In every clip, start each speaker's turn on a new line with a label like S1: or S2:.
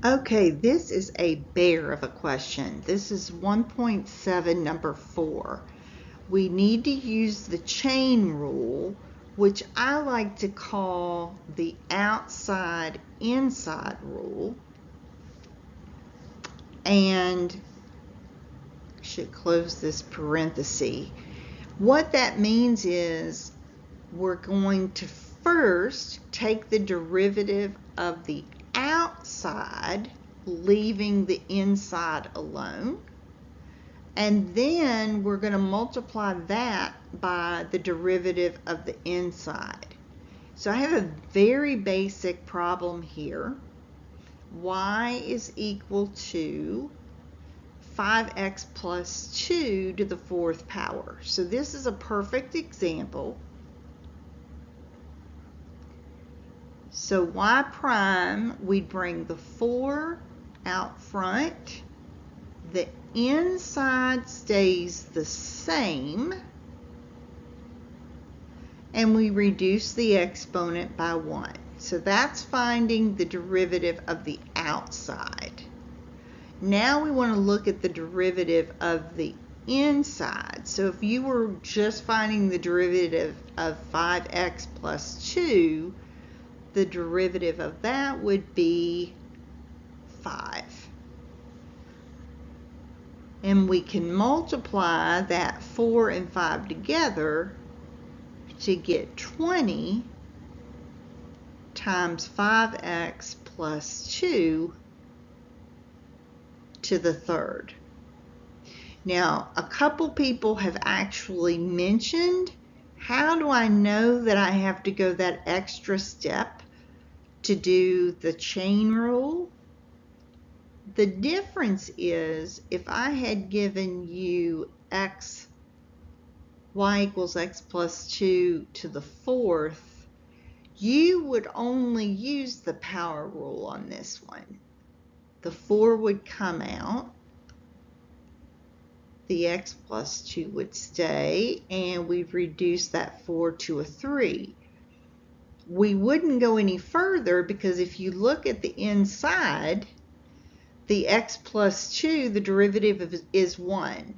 S1: Okay, this is a bear of a question. This is 1.7, number 4. We need to use the chain rule, which I like to call the outside-inside rule. And I should close this parenthesis. What that means is we're going to first take the derivative of the outside, leaving the inside alone, and then we're going to multiply that by the derivative of the inside. So I have a very basic problem here. Y is equal to 5x plus 2 to the 4th power. So this is a perfect example. So y prime, we'd bring the 4 out front. The inside stays the same. And we reduce the exponent by 1. So that's finding the derivative of the outside. Now we want to look at the derivative of the inside. So if you were just finding the derivative of 5x plus 2, the derivative of that would be 5. And we can multiply that 4 and 5 together to get 20 times 5x plus 2 to the 3rd. Now, a couple people have actually mentioned, how do I know that I have to go that extra step to do the chain rule? The difference is, if I had given you y equals x plus 2 to the 4th, you would only use the power rule on this one. The 4 would come out, the x plus 2 would stay, and we've reduced that 4 to a 3. We wouldn't go any further because if you look at the inside, the x plus 2, the derivative is 1.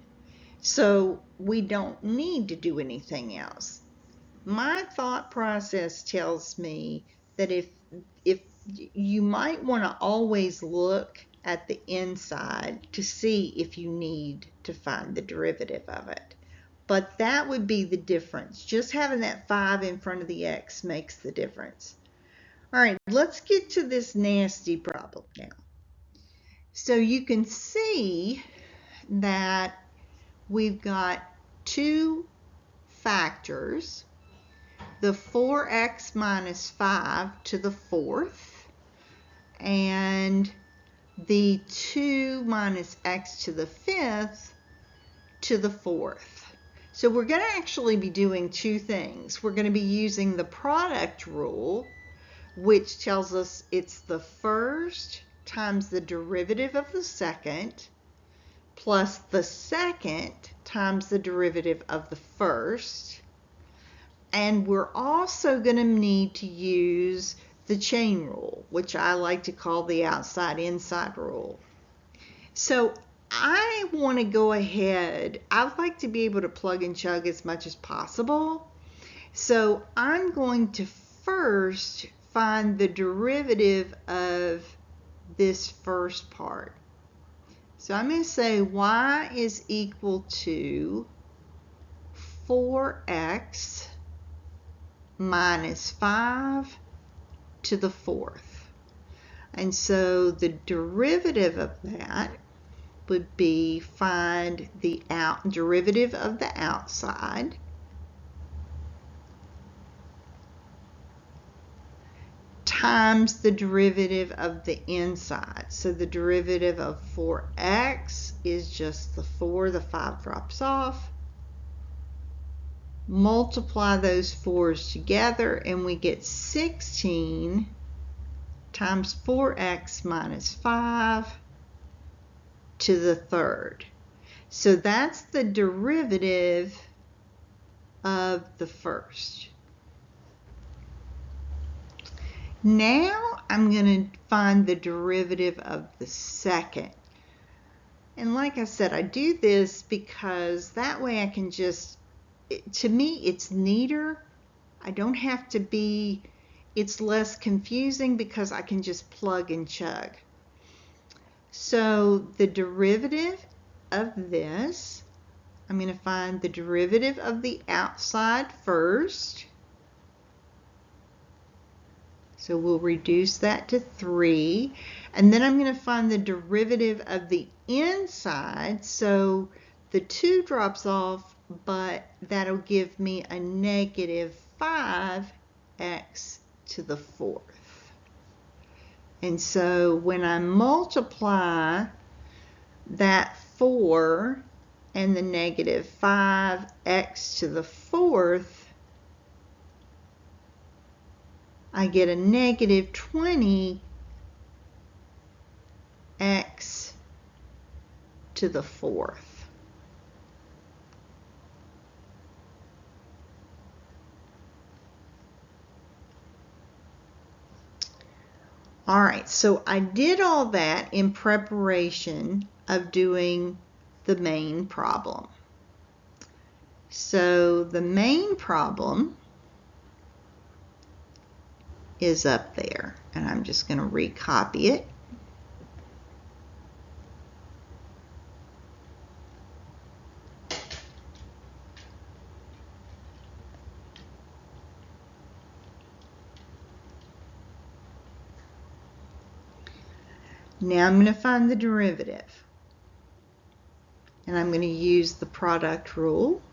S1: So we don't need to do anything else. My thought process tells me that if you might want to always look at the inside to see if you need to find the derivative of it. But that would be the difference. Just having that 5 in front of the x makes the difference. All right, let's get to this nasty problem now. So you can see that we've got two factors, the 4x minus 5 to the 4th, and the 2 minus x to the 5th to the 4th. So we're going to actually be doing two things. We're going to be using the product rule, which tells us it's the first times the derivative of the second plus the second times the derivative of the first. And we're also going to need to use the chain rule, which I like to call the outside-inside rule. So I want to go ahead. I'd like to be able to plug and chug as much as possible. So I'm going to first find the derivative of this first part. So I'm going to say y is equal to 4x minus 5 to the 4th. And so the derivative of that would be find the derivative of the outside times the derivative of the inside. So the derivative of 4x is just the 4, the 5 drops off. Multiply those 4's together and we get 16 times 4x minus 5 to the 3rd. So that's the derivative of the first. Now I'm going to find the derivative of the second. And like I said, I do this because that way I can just, to me, it's neater. I don't have to be, it's less confusing because I can just plug and chug. So the derivative of this, I'm going to find the derivative of the outside first. So we'll reduce that to 3. And then I'm going to find the derivative of the inside. So the 2 drops off, but that'll give me a negative 5x to the 4th. And so when I multiply that 4 and the negative 5x to the 4th, I get a negative 20x to the 4th. All right, so I did all that in preparation of doing the main problem. So the main problem is up there, and I'm just going to recopy it. Now I'm going to find the derivative, and I'm going to use the product rule,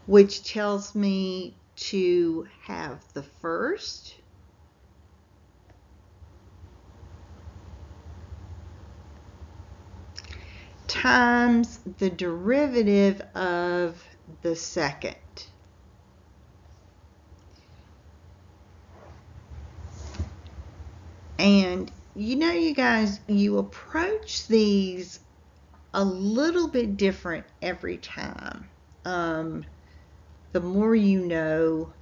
S1: which tells me to have the first times the derivative of the second. And you know, you guys, you approach these a little bit different every time. The more you know.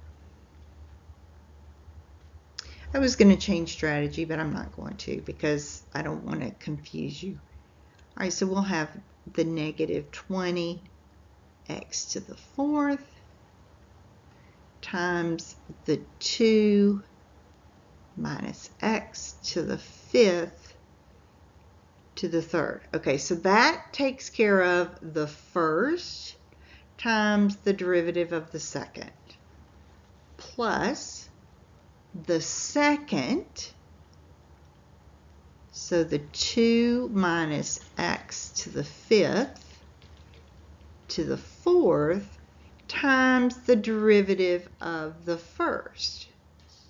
S1: I was going to change strategy, but I'm not going to because I don't want to confuse you. All right, so we'll have the negative 20x to the 4th times the 2 minus x to the 5th to the 3rd. Okay, so that takes care of the first times the derivative of the second plus the second, so the 2 minus x to the 5th to the 4th times the derivative of the first,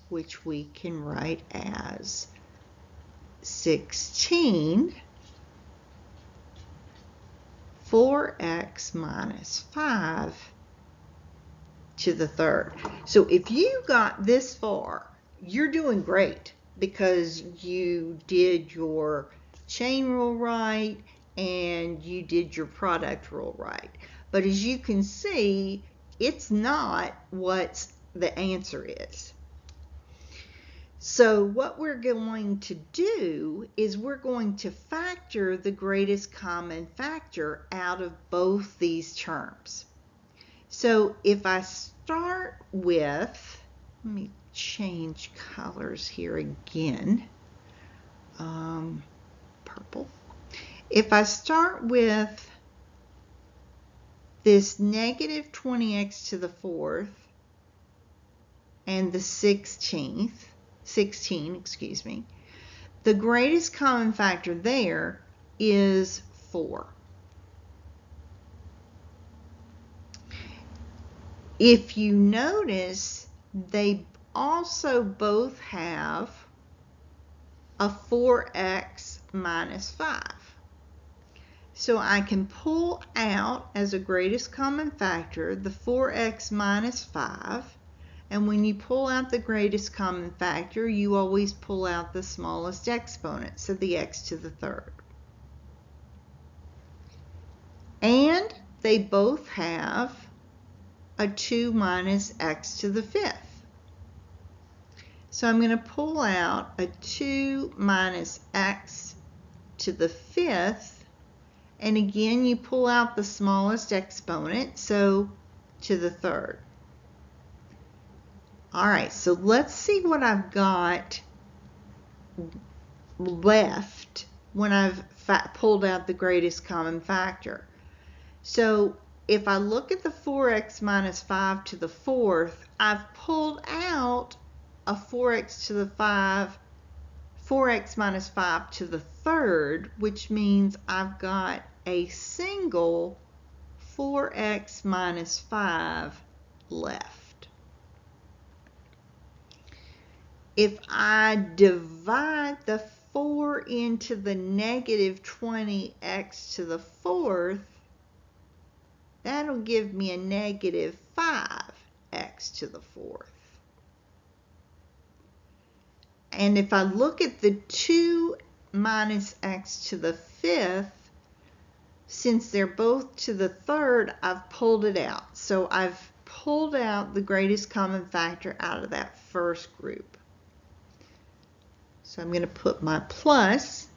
S1: which we can write as 16 4x minus 5 to the 3rd. So if you got this far, you're doing great because you did your chain rule right and you did your product rule right. But as you can see, it's not what the answer is. So what we're going to do is we're going to factor the greatest common factor out of both these terms. So if I start with, let me change colors here again, purple. If I start with this negative 20x to the 4th and the 16, excuse me, the greatest common factor there is 4. If you notice, they also both have a 4x minus 5. So I can pull out as a greatest common factor the 4x minus 5. And when you pull out the greatest common factor, you always pull out the smallest exponent, so the x to the 3rd. And they both have a 2 minus x to the 5th. So I'm going to pull out a 2 minus x to the 5th. And again, you pull out the smallest exponent, so to the 3rd. All right, so let's see what I've got left when I've pulled out the greatest common factor. So if I look at the 4x minus 5 to the 4th, I've pulled out a 4x to the 5, 4x minus 5 to the 3rd, which means I've got a single 4x minus 5 left. If I divide the 4 into the negative 20x to the 4th, that'll give me a negative 5x to the 4th. And if I look at the 2 minus x to the 5th, since they're both to the 3rd, I've pulled it out. So I've pulled out the greatest common factor out of that first group. So I'm going to put my plus,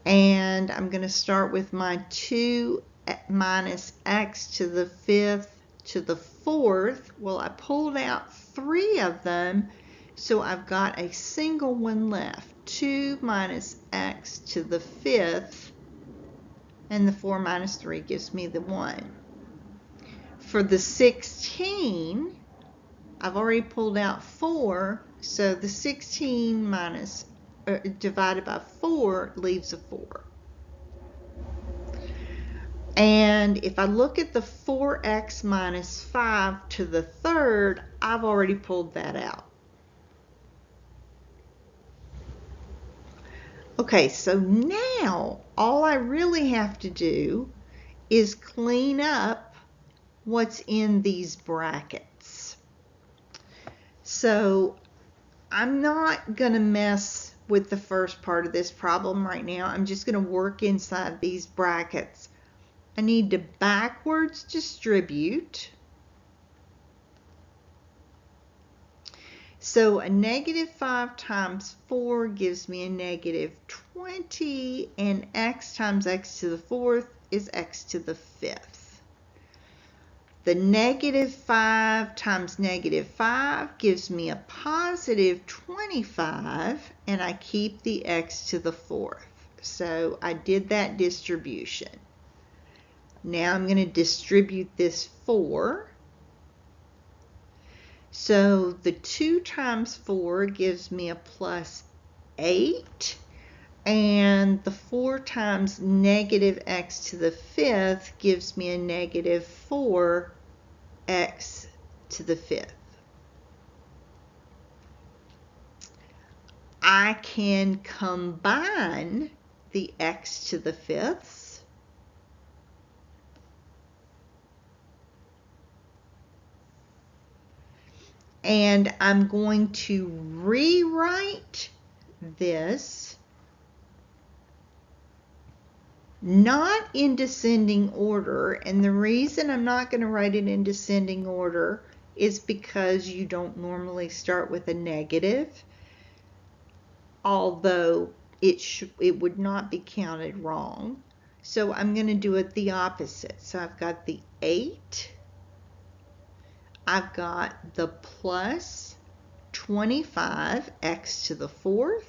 S1: and I'm going to start with my 2 minus x to the 5th to the 4th. Well, I pulled out 3 of them, so I've got a single one left. 2 minus x to the 5th, and the 4 minus 3 gives me the 1. For the 16, I've already pulled out 4, so the 16 divided by 4 leaves a 4. And if I look at the 4x minus 5 to the 3rd, I've already pulled that out. Okay, so now all I really have to do is clean up what's in these brackets. So I'm not going to mess with the first part of this problem right now. I'm just going to work inside these brackets. I need to backwards distribute. So a negative 5 times 4 gives me a negative 20, and x times x to the 4th is x to the 5th. The negative 5 times negative 5 gives me a positive 25, and I keep the x to the 4th. So I did that distribution. Now I'm going to distribute this 4. So the 2 times 4 gives me a plus 8, and the 4 times negative x to the 5th gives me a negative 4x to the 5th. I can combine the x to the 5ths. And I'm going to rewrite this not in descending order. And the reason I'm not going to write it in descending order is because you don't normally start with a negative, although it would not be counted wrong. So I'm going to do it the opposite. So I've got the 8. I've got the plus 25x to the 4th.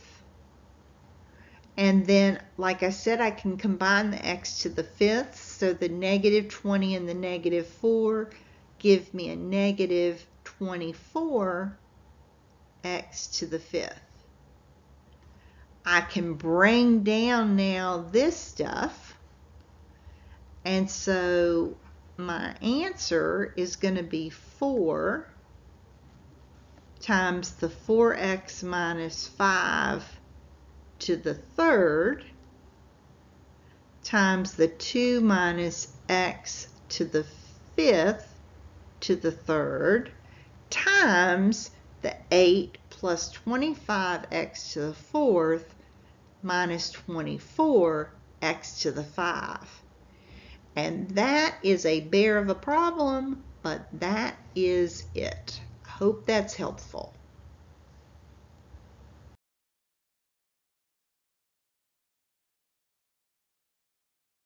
S1: And then, like I said, I can combine the x to the 5th. So the negative 20 and the negative 4 give me a negative 24x to the 5th. I can bring down now this stuff. And so my answer is going to be 4 times the 4x minus 5 to the 3rd times the 2 minus x to the 5th to the 3rd times the 8 plus 25x to the 4th minus 24x to the 5. And that is a bear of a problem, but that is it. I hope that's helpful.